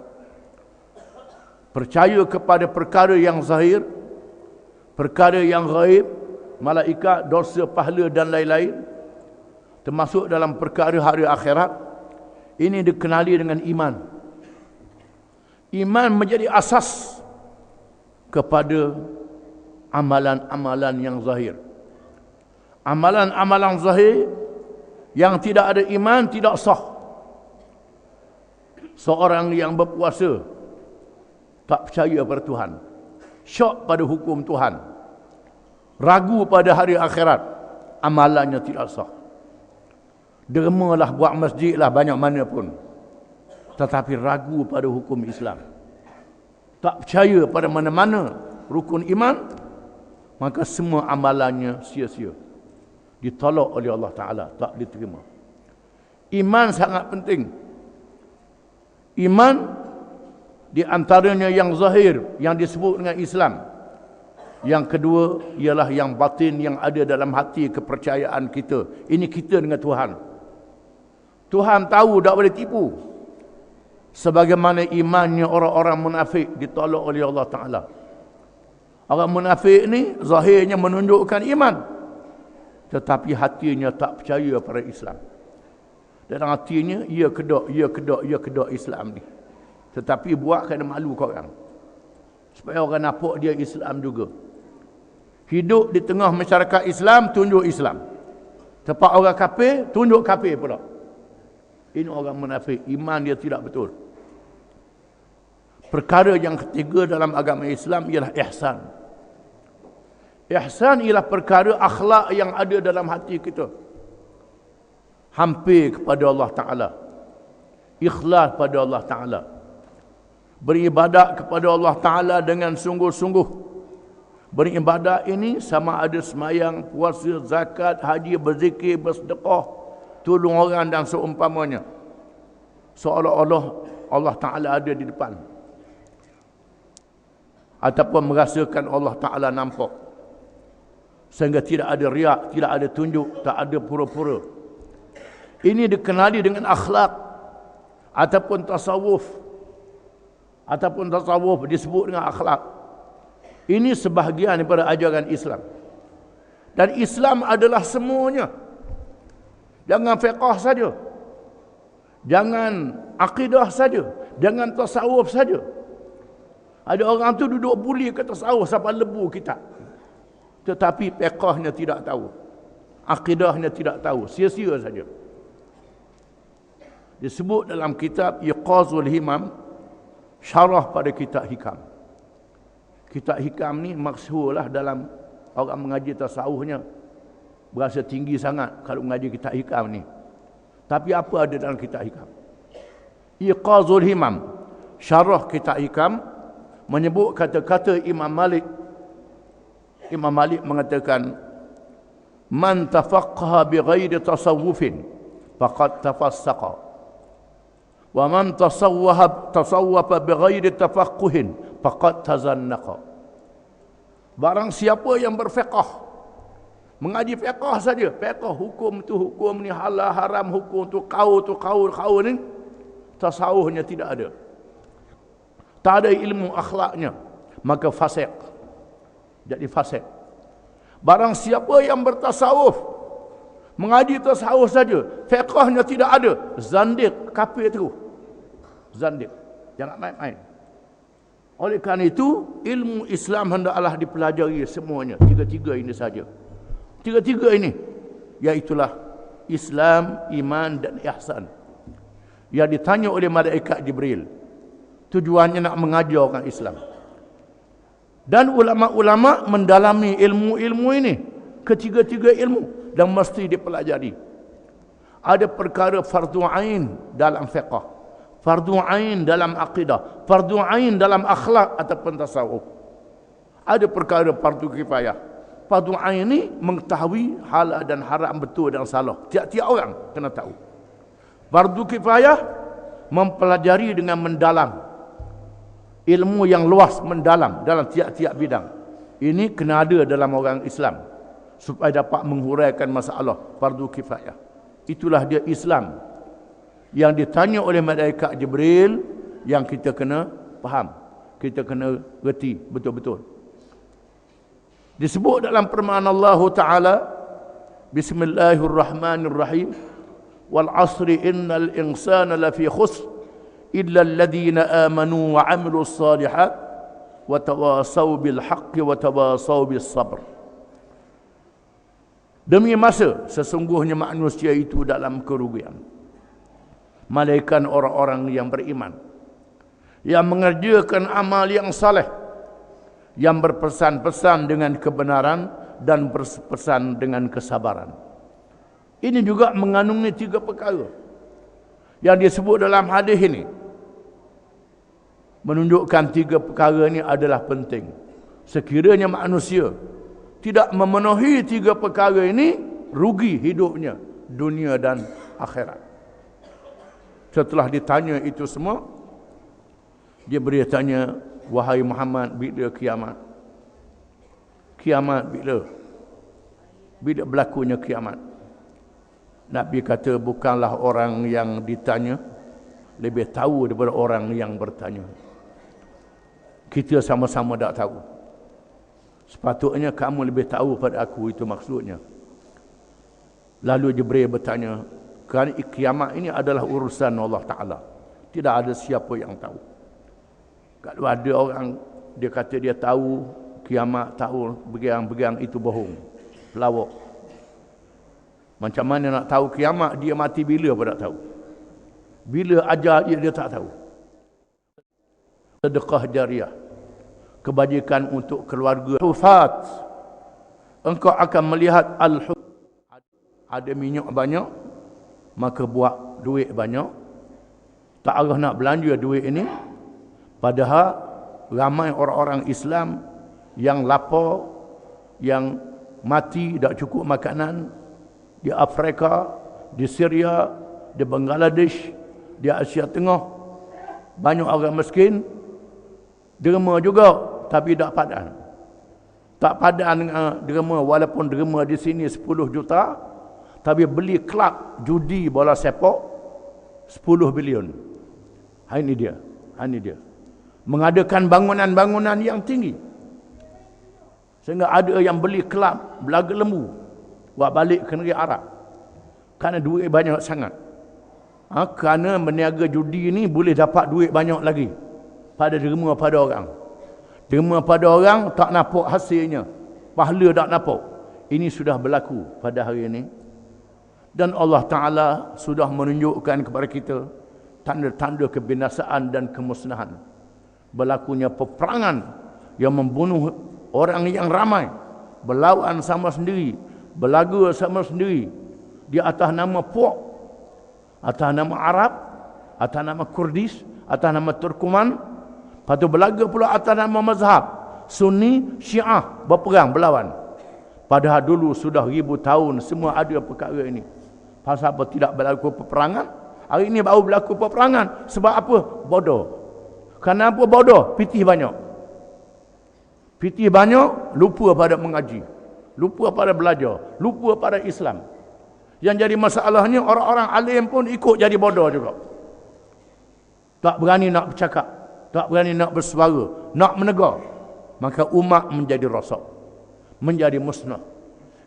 Percaya kepada perkara yang zahir, perkara yang ghaib, malaikat, dosa, pahala dan lain-lain, termasuk dalam perkara hari akhirat. Ini dikenali dengan iman. Iman menjadi asas kepada amalan-amalan yang zahir. Amalan-amalan zahir yang tidak ada iman tidak sah. Seorang yang berpuasa tak percaya pada Tuhan, syak pada hukum Tuhan, ragu pada hari akhirat, amalannya tidak sah. Dermalah, buat masjid lah banyak mana pun, tetapi ragu pada hukum Islam, tak percaya pada mana-mana rukun iman, maka semua amalannya sia-sia, ditolak oleh Allah Ta'ala, tak diterima. Iman sangat penting. Iman di antaranya yang zahir, yang disebut dengan Islam. Yang kedua ialah yang batin, yang ada dalam hati, kepercayaan kita. Ini kita dengan Tuhan. Tuhan tahu, tak boleh tipu. Sebagaimana imannya orang-orang munafik ditolak oleh Allah Ta'ala. Orang munafik ni zahirnya menunjukkan iman, tetapi hatinya tak percaya pada Islam. Dan hatinya ia kedok Islam ni, tetapi buat kena malu kat orang, supaya orang nampak dia Islam juga. Hidup di tengah masyarakat Islam, tunjuk Islam. Tempat orang kafir, tunjuk kafir pula. Ini orang munafik, iman dia tidak betul. Perkara yang ketiga dalam agama Islam ialah ihsan. Ihsan ialah perkara akhlak yang ada dalam hati kita. Hampir kepada Allah Ta'ala. Ikhlas pada Allah Ta'ala. Beribadat kepada Allah Ta'ala dengan sungguh-sungguh. Beribadat ini sama ada semayang, puasa, zakat, haji, berzikir, bersedekah, tolong orang dan seumpamanya. Seolah-olah Allah Ta'ala ada di depan. Ataupun merasakan Allah Ta'ala nampak. Sehingga tidak ada riak, tidak ada tunjuk, tak ada pura-pura. Ini dikenali dengan akhlak ataupun tasawuf. Ataupun tasawuf disebut dengan akhlak. Ini sebahagian daripada ajaran Islam. Dan Islam adalah semuanya. Jangan fiqh saja. Jangan akidah saja. Jangan tasawuf saja. Ada orang tu duduk buli ke tasawuf sampai lebu kita. Tetapi fiqhnya tidak tahu. Akidahnya tidak tahu. Sia-sia saja. Disebut dalam kitab Iqazul Himam, syarah pada kitab Hikam. Kitab Hikam ni maksudlah dalam orang mengaji tasawufnya berasa tinggi sangat kalau mengaji kitab Hikam ni. Tapi apa ada dalam kitab Hikam? Iqazul Himam, syarah kitab Hikam, menyebut kata-kata Imam Malik. Imam Malik mengatakan, man tafaqqaha bighairi tasawwufin faqad tafassaqa. Wa man tasawwafa bighairi tafaqquhin faqad tazannaqa. Barang siapa yang berfiqh, mengaji fiqh saja, fiqh hukum tu hukum ni, halal haram hukum tu qaul ni, tasawufnya tidak ada. Tak ada ilmu akhlaknya, maka fasik. Jadi fasik. Barang siapa yang bertasawuf, mengaji tasawuf saja, fiqhnya tidak ada, zandiq, kafir tu. Zandiq. Jangan main-main. Oleh kerana itu, ilmu Islam hendaklah dipelajari semuanya. Tiga-tiga ini saja. Tiga-tiga ini, iaitulah Islam, iman dan ihsan. Yang ditanya oleh malaikat Jibril. Tujuannya nak mengajar orang Islam. Dan ulama-ulama mendalami ilmu-ilmu ini. Ketiga-tiga ilmu. Dan mesti dipelajari. Ada perkara fardu ain dalam fiqh. Fardu ain dalam akidah. Fardu ain dalam akhlak ataupun tasawuf. Ada perkara fardu kifayah. Fardu ain ini mengetahui halal dan haram, betul dan salah. Tiap-tiap orang kena tahu. Fardu kifayah mempelajari dengan mendalam. Ilmu yang luas mendalam dalam tiap-tiap bidang. Ini kena ada dalam orang Islam supaya dapat menghuraikan masalah fardu kifayah. Itulah dia Islam yang ditanya oleh malaikat Jibril, yang kita kena faham, kita kena reti betul-betul. Disebut dalam firman Allah Ta'ala, Bismillahirrahmanirrahim, wal asri innal insana lafi khusr illa alladhina amanu wa amilus salihat wa tawasaw bil haqqi wa tawasaw bis sabr. Demi masa, sesungguhnya manusia itu dalam kerugian. Malaikat orang-orang yang beriman, yang mengerjakan amal yang saleh, yang berpesan-pesan dengan kebenaran dan berpesan dengan kesabaran. Ini juga mengandungi tiga perkara yang disebut dalam hadis ini. Menunjukkan tiga perkara ini adalah penting. Sekiranya manusia tidak memenuhi tiga perkara ini, rugi hidupnya, dunia dan akhirat. Setelah ditanya itu semua, dia bertanya, wahai Muhammad, bila kiamat? Kiamat bila? Bila berlakunya kiamat? Nabi kata, bukanlah orang yang ditanya lebih tahu daripada orang yang bertanya. Kita sama-sama tak tahu. Sepatutnya kamu lebih tahu pada aku, itu maksudnya. Lalu Jibril bertanya, kerana kiamat ini adalah urusan Allah Ta'ala. Tidak ada siapa yang tahu. Kalau ada orang, dia kata dia tahu kiamat, tahu begang-begang, itu bohong. Pelawak. Macam mana nak tahu kiamat, dia mati bila pun tak tahu. Bila ajar dia tak tahu. Sedekah jariah, kebajikan untuk keluarga. Hufat, engkau akan melihat ada minyak banyak, maka buat duit banyak. Tak arah nak belanja duit ini. Padahal ramai orang-orang Islam yang lapar, yang mati tak cukup makanan di Afrika, di Syria, di Bangladesh, di Asia Tengah. Banyak orang miskin, derma juga, tapi tak padan. Tak padan dengan derma, walaupun derma di sini 10 juta, tapi beli kelab judi bola sepak 10 bilion. Ini dia. Ini dia. Mengadakan bangunan-bangunan yang tinggi. Sehingga ada yang beli kelab Belaga Lembu, buat balik ke negeri Arab. Kerana duit banyak sangat. Kerana berniaga judi ni boleh dapat duit banyak lagi pada derma pada orang. Derma pada orang tak nampak hasilnya, pahala tak nampak. Ini sudah berlaku pada hari ini. Dan Allah Ta'ala sudah menunjukkan kepada kita tanda-tanda kebinasaan dan kemusnahan. Berlakunya peperangan yang membunuh orang yang ramai, berlawan sama sendiri, berlaga sama sendiri, di atas nama puak, atas nama Arab, atas nama Kurdis, atas nama Turkuman. Lepas tu berlaga pula atas nama mazhab Sunni, Syiah, berperang, berlawan. Padahal dulu sudah 1000 tahun semua ada perkara ini. Pasal apa tidak berlaku peperangan? Hari ini baru berlaku peperangan. Sebab apa? Bodoh. Kenapa bodoh? Pitih banyak. Pitih banyak, lupa pada mengaji, lupa pada belajar, lupa pada Islam. Yang jadi masalahnya, orang-orang alim pun ikut jadi bodoh juga. Tak berani nak bercakap, tak berani nak bersuara, nak menegur. Maka umat menjadi rosak, menjadi musnah.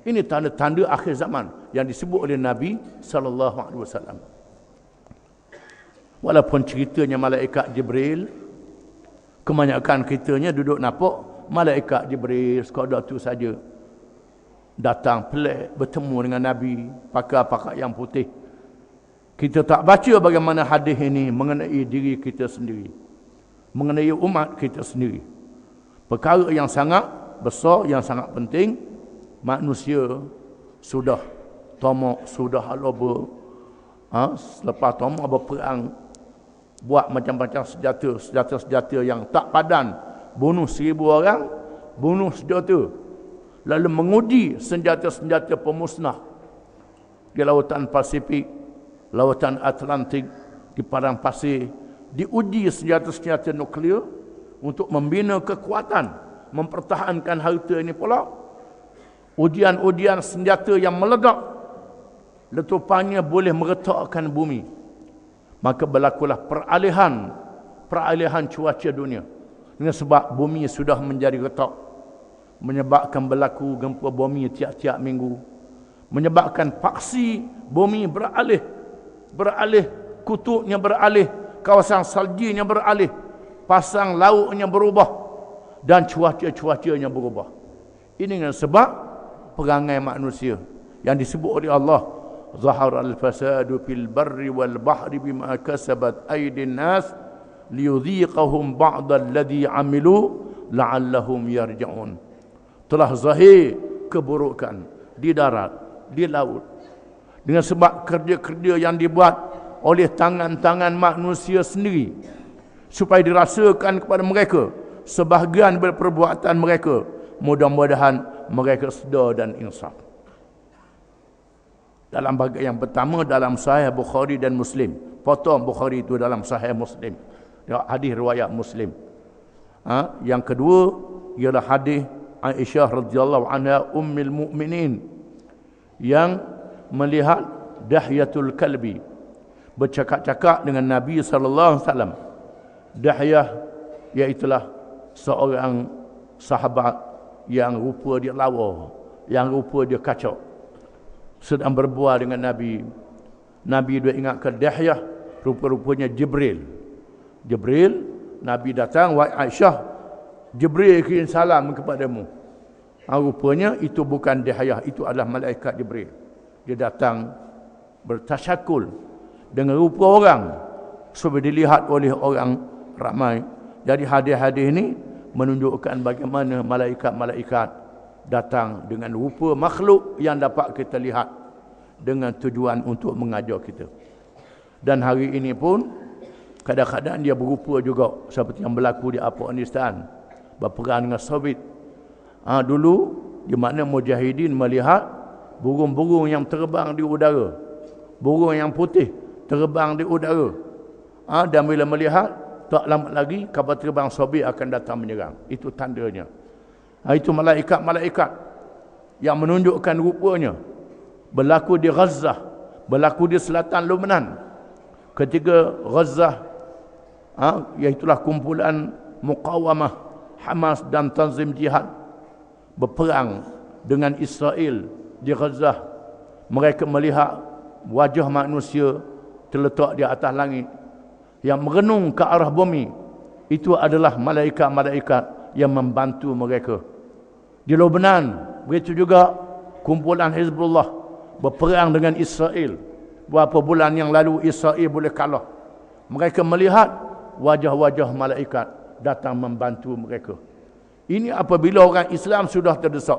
Ini tanda-tanda akhir zaman yang disebut oleh Nabi SAW. Walaupun ceritanya malaikat Jibril, kebanyakan kitanya duduk nampak malaikat Jibril sekadar tu saja datang pelik bertemu dengan Nabi pakai yang putih. Kita tak baca bagaimana hadis ini mengenai diri kita sendiri, mengenai umat kita sendiri. Perkara yang sangat besar, yang sangat penting. Manusia sudah tamak, sudah loba. Selepas tamak berperang, buat macam-macam senjata yang tak padan, bunuh 1000 orang, bunuh senjata, lalu menguji senjata-senjata pemusnah di lautan Pasifik, lautan Atlantik, di padang pasir. Diuji senjata-senjata nuklear untuk membina kekuatan, mempertahankan harta ini pula. Ujian-ujian senjata yang meledak, letupannya boleh meretakkan bumi. Maka berlakulah peralihan cuaca dunia. Dengan sebab bumi sudah menjadi retak, menyebabkan berlaku gempa bumi tiap-tiap minggu, menyebabkan paksi bumi beralih, kutubnya beralih, kawasan saljinya beralih, pasang lautnya berubah, dan cuaca-cuacanya berubah. Ini dengan sebab perangai manusia yang disebut oleh Allah, zahara al-fasadu fil barri wal bahri bima kasabat aydin nas liyudhiqahum ba'da alladhi amilu la'allahum yarji'un. Telah zahir keburukan di darat, di laut, dengan sebab kerja-kerja yang dibuat oleh tangan-tangan manusia sendiri, supaya dirasakan kepada mereka sebahagian perbuatan mereka. Mudah-mudahan mereka sedar dan insaf. Dalam bahagian yang pertama, dalam Sahih Bukhari dan Muslim. Potong Bukhari itu dalam Sahih Muslim, hadis riwayat Muslim. Yang kedua ialah hadis Aisyah radhiyallahu anha ummul mukminin, yang melihat Dahyatul Kalbi bercakap-cakap dengan Nabi sallallahu alaihi wasallam. Dahyah iaitulah seorang sahabat yang rupa dia lawa, yang rupa dia kacau, sedang berbual dengan Nabi. Nabi dia ingatkan Dahyah, rupa-rupanya Jibril. Nabi datang, wahai Aisyah, Jibril kirim salam kepadamu. Rupanya itu bukan Dahyah, itu adalah malaikat Jibril. Dia datang bertasyakul dengan rupa orang, supaya dilihat oleh orang ramai. Jadi hadis-hadis ini menunjukkan bagaimana malaikat-malaikat datang dengan rupa makhluk yang dapat kita lihat dengan tujuan untuk mengajar kita. Dan hari ini pun kadang-kadang dia berupa juga seperti yang berlaku di Afghanistan, berperang dengan Soviet. Dulu di mana mujahidin melihat burung-burung yang terbang di udara, burung yang putih terbang di udara. Dan bila melihat, tak lama lagi kapal terbang Soviet akan datang menyerang. Itu tandanya. Itu malaikat-malaikat yang menunjukkan rupanya. Berlaku di Gaza, berlaku di selatan Lebanon. Ketika Gaza, iaitulah kumpulan Muqawamah, Hamas dan Tanzim Jihad berperang dengan Israel di Gaza. Mereka melihat wajah manusia terletak di atas langit yang merenung ke arah bumi. Itu adalah malaikat-malaikat yang membantu mereka. Di Lebanon, begitu juga kumpulan Hizbullah berperang dengan Israel. Beberapa bulan yang lalu Israel boleh kalah. Mereka melihat wajah-wajah malaikat datang membantu mereka. Ini apabila orang Islam sudah terdesak.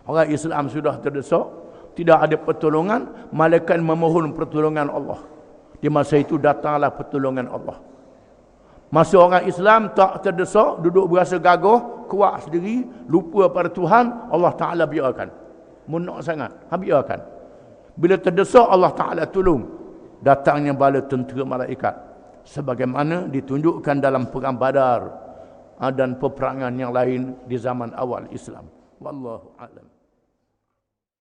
Orang Islam sudah terdesak, tidak ada pertolongan, malaikat memohon pertolongan Allah. Di masa itu datanglah pertolongan Allah. Masa orang Islam tak terdesak, duduk berasa gagah, kuat sendiri, lupa pada Tuhan, Allah Ta'ala biarkan. Munak sangat, biarkan. Bila terdesak, Allah Ta'ala tolong. Datangnya bala tentera malaikat. Sebagaimana ditunjukkan dalam perang Badar dan peperangan yang lain di zaman awal Islam. Wallahu a'lam.